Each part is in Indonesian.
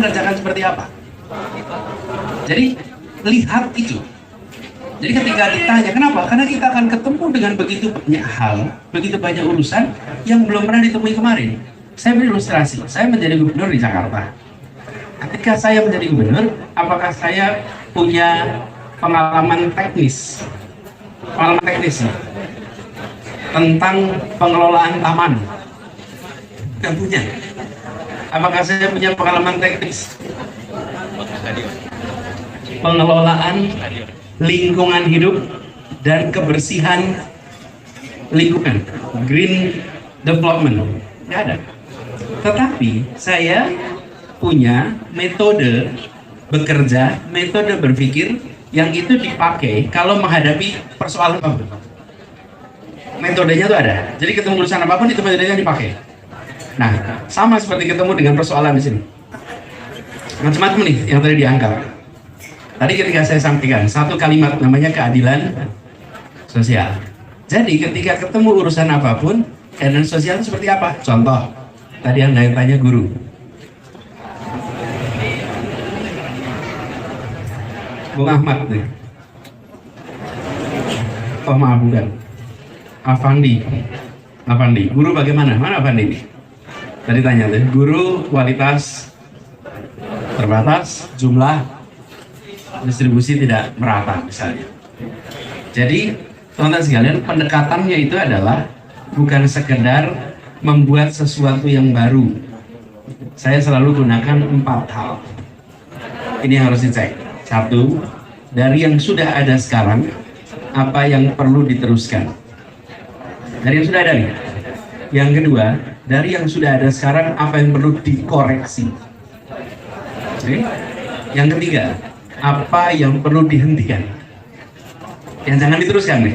mengerjakan seperti apa. Jadi lihat itu. Jadi ketika ditanya kenapa? Karena kita akan ketemu dengan begitu banyak hal, begitu banyak urusan yang belum pernah ditemui kemarin. Saya beri ilustrasi, saya menjadi gubernur di Jakarta. Ketika saya menjadi gubernur, apakah saya punya pengalaman teknis tentang pengelolaan taman? Tidak punya. Apakah saya punya pengalaman teknis pengelolaan lingkungan hidup dan kebersihan lingkungan, green development? Tidak ada. Tetapi saya punya metode bekerja, metode berpikir yang itu dipakai kalau menghadapi persoalan apapun. Metodenya itu ada. Jadi ketemu urusan apapun itu metodenya dipakai. Nah, sama seperti ketemu dengan persoalan di sini. Macam-macam nih yang tadi diangkat. Tadi ketika saya sampaikan satu kalimat namanya keadilan sosial. Jadi ketika ketemu urusan apapun, keadilan sosial itu seperti apa? Contoh, tadi yang tanya guru. Bung Ahmad nih. Oh maaf bukan. Afandi. Guru bagaimana? Mana Afandi? Tadi tanya tuh, guru kualitas terbatas, jumlah distribusi tidak merata misalnya. Jadi teman-teman sekalian, pendekatannya itu adalah bukan sekedar membuat sesuatu yang baru. Saya selalu gunakan 4 hal. Ini harus dicek. 1, dari yang sudah ada sekarang, apa yang perlu diteruskan. Dari yang sudah ada nih. Yang kedua, dari yang sudah ada sekarang, apa yang perlu dikoreksi. Oke? Yang ketiga, apa yang perlu dihentikan. Yang jangan diteruskan nih.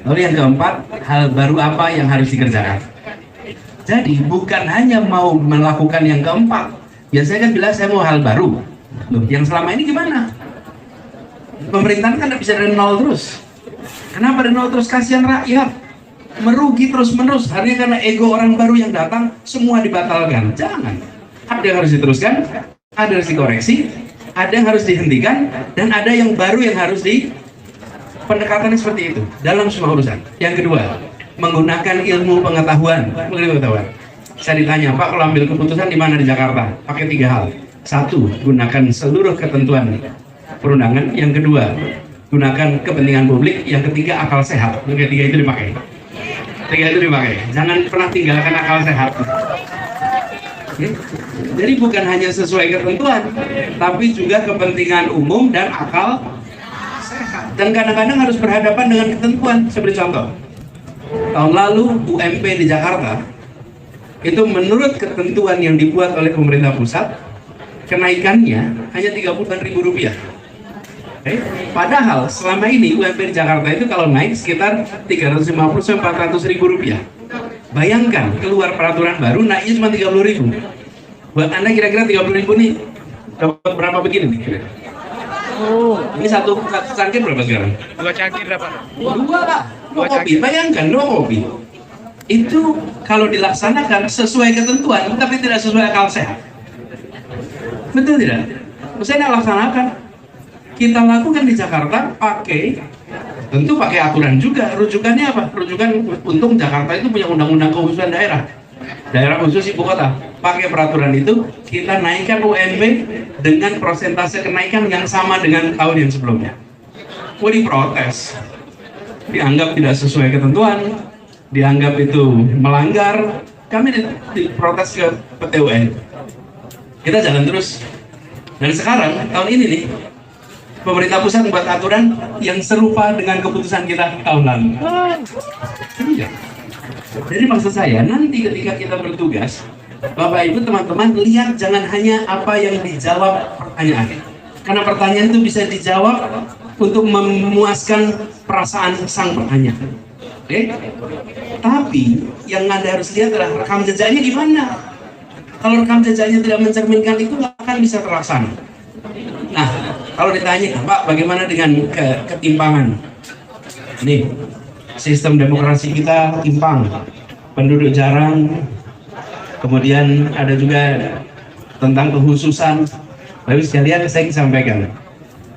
Lalu yang keempat, hal baru apa yang harus dikerjakan. Jadi bukan hanya mau melakukan yang keempat. Biasanya kan bilang saya mau hal baru. Loh, yang selama ini gimana? Pemerintahan kan tidak bisa dari nol terus. Kenapa dari nol terus? Kasihan rakyat. Merugi terus-menerus. Hanya karena ego orang baru yang datang, semua dibatalkan. Jangan. Ada yang harus diteruskan, ada yang harus dikoreksi, ada yang harus dihentikan, dan ada yang baru yang harus pendekatannya seperti itu dalam semua urusan. Yang kedua, menggunakan ilmu pengetahuan. Saya ditanya, Pak, kalau ambil keputusan di mana di Jakarta? Pakai 3 hal. 1, gunakan seluruh ketentuan perundangan. Yang kedua, gunakan kepentingan publik. Yang ketiga, akal sehat. Yang ketiga itu dipakai. Jangan pernah tinggalkan akal sehat. Jadi bukan hanya sesuai ketentuan, tapi juga kepentingan umum dan akal sehat. Dan kadang-kadang harus berhadapan dengan ketentuan. Seperti contoh, tahun lalu UMP di Jakarta itu menurut ketentuan yang dibuat oleh pemerintah pusat, kenaikannya hanya Rp30.000. Padahal selama ini UMP di Jakarta itu kalau naik sekitar Rp350.000–Rp400.000. Bayangkan keluar peraturan baru naiknya cuma Rp30.000. Buat Anda kira-kira Rp30.000 nih dapat berapa begini nih? Ini satu cangkir berapa sekarang? 2 cangkir dapat. 2 lah. 2 kopi. Bayangkan 2 kopi. Itu kalau dilaksanakan sesuai ketentuan tapi tidak sesuai akal sehat. Betul tidak? Saya tidak laksanakan. Kita lakukan di Jakarta tentu pakai aturan juga. Rujukannya apa? Rujukan untung Jakarta itu punya undang-undang kekhususan daerah khusus ibu kota. Pakai peraturan itu kita naikkan UMP dengan persentase kenaikan yang sama dengan tahun yang sebelumnya. Diprotes, dianggap tidak sesuai ketentuan, dianggap itu melanggar. Kami diprotes ke PT UN. Kita jalan terus. Dan sekarang tahun ini nih, pemerintah pusat membuat aturan yang serupa dengan keputusan kita tahun lalu. Iya. Jadi maksud saya, nanti ketika kita bertugas, Bapak Ibu teman-teman lihat jangan hanya apa yang dijawab pertanyaan. Karena pertanyaan itu bisa dijawab untuk memuaskan perasaan sang bertanya. Oke? Tapi yang Anda harus lihat adalah rekam jejaknya gimana. Kalau rekam jejaknya tidak mencerminkan itu nggak akan bisa terlaksana. Nah, kalau ditanya, Pak, bagaimana dengan ketimpangan? Nih, sistem demokrasi kita timpang, penduduk jarang, kemudian ada juga tentang kehususan. Lalu sekalian saya ingin sampaikan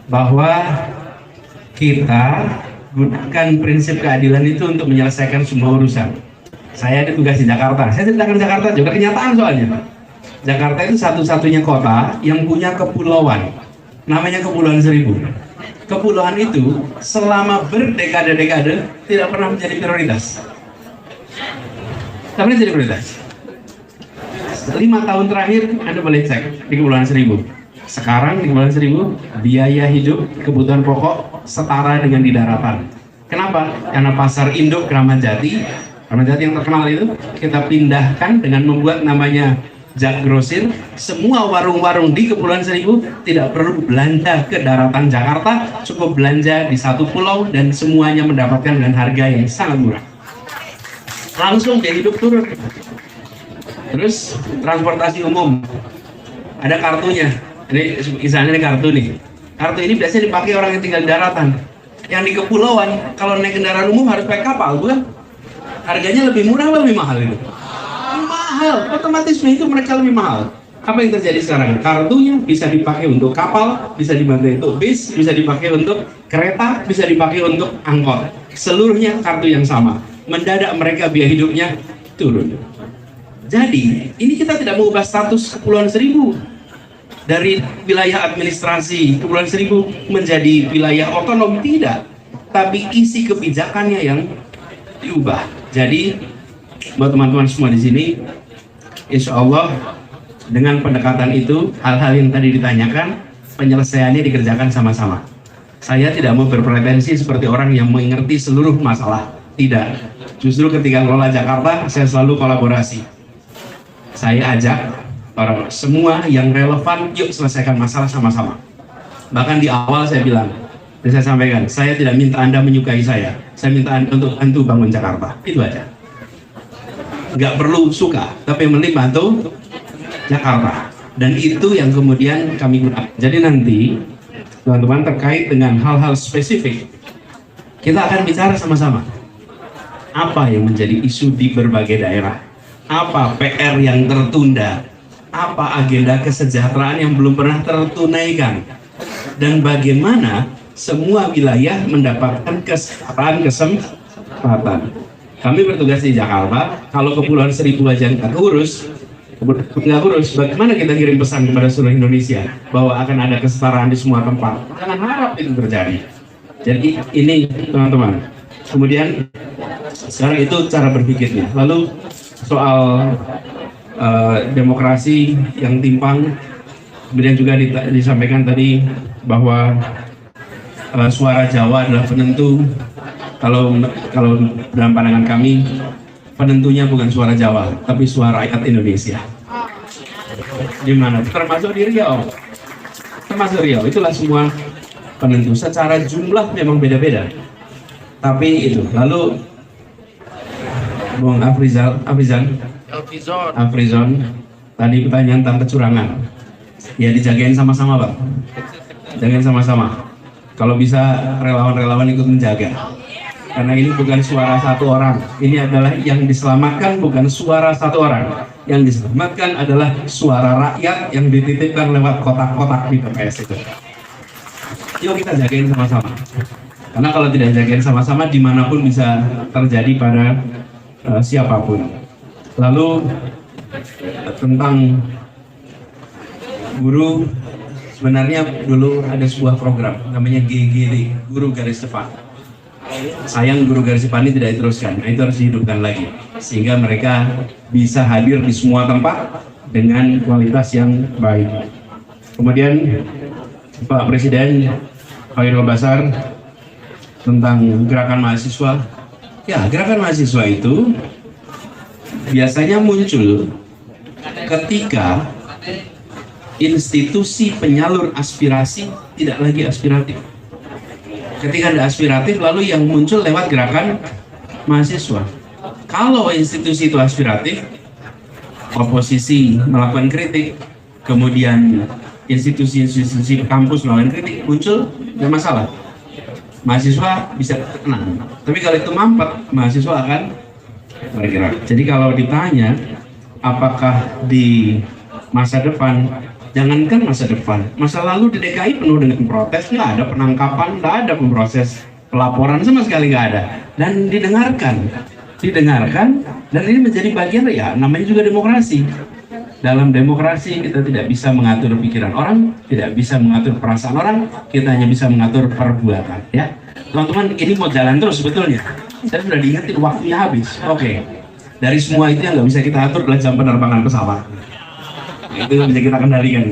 bahwa kita gunakan prinsip keadilan itu untuk menyelesaikan semua urusan. Saya ada tugas di Jakarta, saya ceritakan Jakarta juga kenyataan soalnya. Jakarta itu satu-satunya kota yang punya kepulauan, namanya Kepulauan Seribu. Kepulauan itu selama berdekade-dekade tidak pernah menjadi prioritas. Tidak pernah jadi prioritas. 5 tahun terakhir Anda boleh cek di Kepulauan Seribu. Sekarang di Kepulauan Seribu biaya hidup kebutuhan pokok setara dengan di daratan. Kenapa? Karena pasar induk Kramat Jati yang terkenal itu kita pindahkan dengan membuat namanya Jak Grosir. Semua warung-warung di Kepulauan Seribu tidak perlu belanja ke daratan Jakarta, cukup belanja di satu pulau dan semuanya mendapatkan dengan harga yang sangat murah. Langsung biaya hidup turun. Terus transportasi umum ada kartunya. Ini misalnya kartu nih. Kartu ini biasanya dipakai orang yang tinggal di daratan. Yang di kepulauan kalau naik kendaraan umum harus pakai kapal, bukan? Harganya lebih murah atau lebih mahal itu? Mahal, otomatis itu mereka lebih mahal. Apa yang terjadi sekarang? Kartunya bisa dipakai untuk kapal, bisa dipakai untuk bis, bisa dipakai untuk kereta, bisa dipakai untuk angkot. Seluruhnya kartu yang sama. Mendadak mereka biaya hidupnya turun. Jadi, ini kita tidak mengubah status Kepulauan Seribu dari wilayah administrasi Kepulauan Seribu menjadi wilayah otonom, tidak. Tapi isi kebijakannya yang diubah. Jadi, buat teman-teman semua di sini, insya Allah dengan pendekatan itu, hal-hal yang tadi ditanyakan, penyelesaiannya dikerjakan sama-sama. Saya tidak mau berpretensi seperti orang yang mengerti seluruh masalah. Tidak. Justru ketika ngelola Jakarta, saya selalu kolaborasi. Saya ajak orang semua yang relevan, yuk selesaikan masalah sama-sama. Bahkan di awal saya bilang, dan saya sampaikan, saya tidak minta Anda menyukai saya minta Anda untuk bantu bangun Jakarta. Itu aja. Nggak perlu suka, tapi yang penting bantu Jakarta. Dan itu yang kemudian kami gunakan. Jadi nanti, teman-teman, terkait dengan hal-hal spesifik, kita akan bicara sama-sama. Apa yang menjadi isu di berbagai daerah? Apa PR yang tertunda? Apa agenda kesejahteraan yang belum pernah tertunaikan? Dan bagaimana semua wilayah mendapatkan kesempatan. Kami bertugas di Jakarta, kalau Kepulauan Seribu aja nggak urus, bagaimana kita kirim pesan kepada seluruh Indonesia bahwa akan ada kesetaraan di semua tempat? Jangan harap itu terjadi. Jadi ini teman-teman. Kemudian sekarang itu cara berpikirnya. Lalu soal demokrasi yang timpang, kemudian juga disampaikan tadi bahwa suara Jawa adalah penentu. Kalau dalam pandangan kami, penentunya bukan suara Jawa, tapi suara rakyat Indonesia. Di mana? Termasuk di Riau. Itulah semua penentu. Secara jumlah memang beda-beda. Tapi itu. Lalu Bung Afrizon tadi pertanyaan tentang kecurangan. Ya dijagain sama-sama, Bang. Jagain sama-sama. Kalau bisa relawan-relawan ikut menjaga. Karena ini bukan suara satu orang. Ini adalah yang diselamatkan bukan suara satu orang. Yang diselamatkan adalah suara rakyat yang dititipkan lewat kotak-kotak di TPS itu. Yuk kita jagain sama-sama. Karena kalau tidak jagain sama-sama, dimanapun bisa terjadi pada siapapun. Lalu tentang guru, sebenarnya dulu ada sebuah program namanya GGD, Guru Garis Depan. Sayang Guru Garis Depan ini tidak diteruskan. Nah, itu harus dihidupkan lagi sehingga mereka bisa hadir di semua tempat dengan kualitas yang baik. Kemudian Pak Presiden Khairul Basar tentang gerakan mahasiswa. Ya, gerakan mahasiswa itu biasanya muncul ketika institusi penyalur aspirasi tidak lagi aspiratif. Ketika ada aspiratif, lalu yang muncul lewat gerakan mahasiswa. Kalau institusi itu aspiratif, oposisi melakukan kritik, kemudian institusi kampus melakukan kritik, muncul, tidak masalah. Mahasiswa bisa tenang. Tapi kalau itu mampet, mahasiswa akan bergerak. Jadi kalau ditanya, apakah di masa depan. Jangankan masa depan, masa lalu di DKI penuh dengan protes, nggak ada penangkapan, nggak ada pemproses pelaporan sama sekali nggak ada, dan didengarkan, dan ini menjadi bagian ya namanya juga demokrasi. Dalam demokrasi kita tidak bisa mengatur pikiran orang, tidak bisa mengatur perasaan orang, kita hanya bisa mengatur perbuatan. Ya, teman-teman, ini mau jalan terus sebetulnya. Saya sudah diingetin waktunya habis. Oke. Dari semua itu yang nggak bisa kita atur adalah jam penerbangan pesawat. Itu yang bisa kita kendalikan.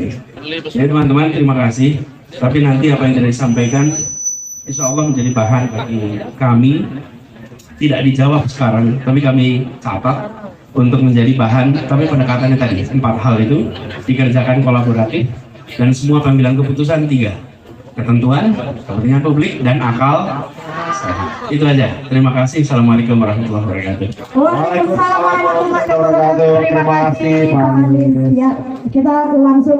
Jadi teman-teman, terima kasih. Tapi nanti apa yang tadi disampaikan, insya Allah menjadi bahan bagi kami. Tidak dijawab sekarang, tapi kami catat untuk menjadi bahan. Tapi pendekatannya tadi 4 hal itu dikerjakan kolaboratif, dan semua pengambilan keputusan 3: ketentuan, kepentingan publik, dan akal sehat. Itu aja. Terima kasih. Assalamualaikum warahmatullahi wabarakatuh. Waalaikumsalam warahmatullahi wabarakatuh. Terima kasih. Ya, kita langsung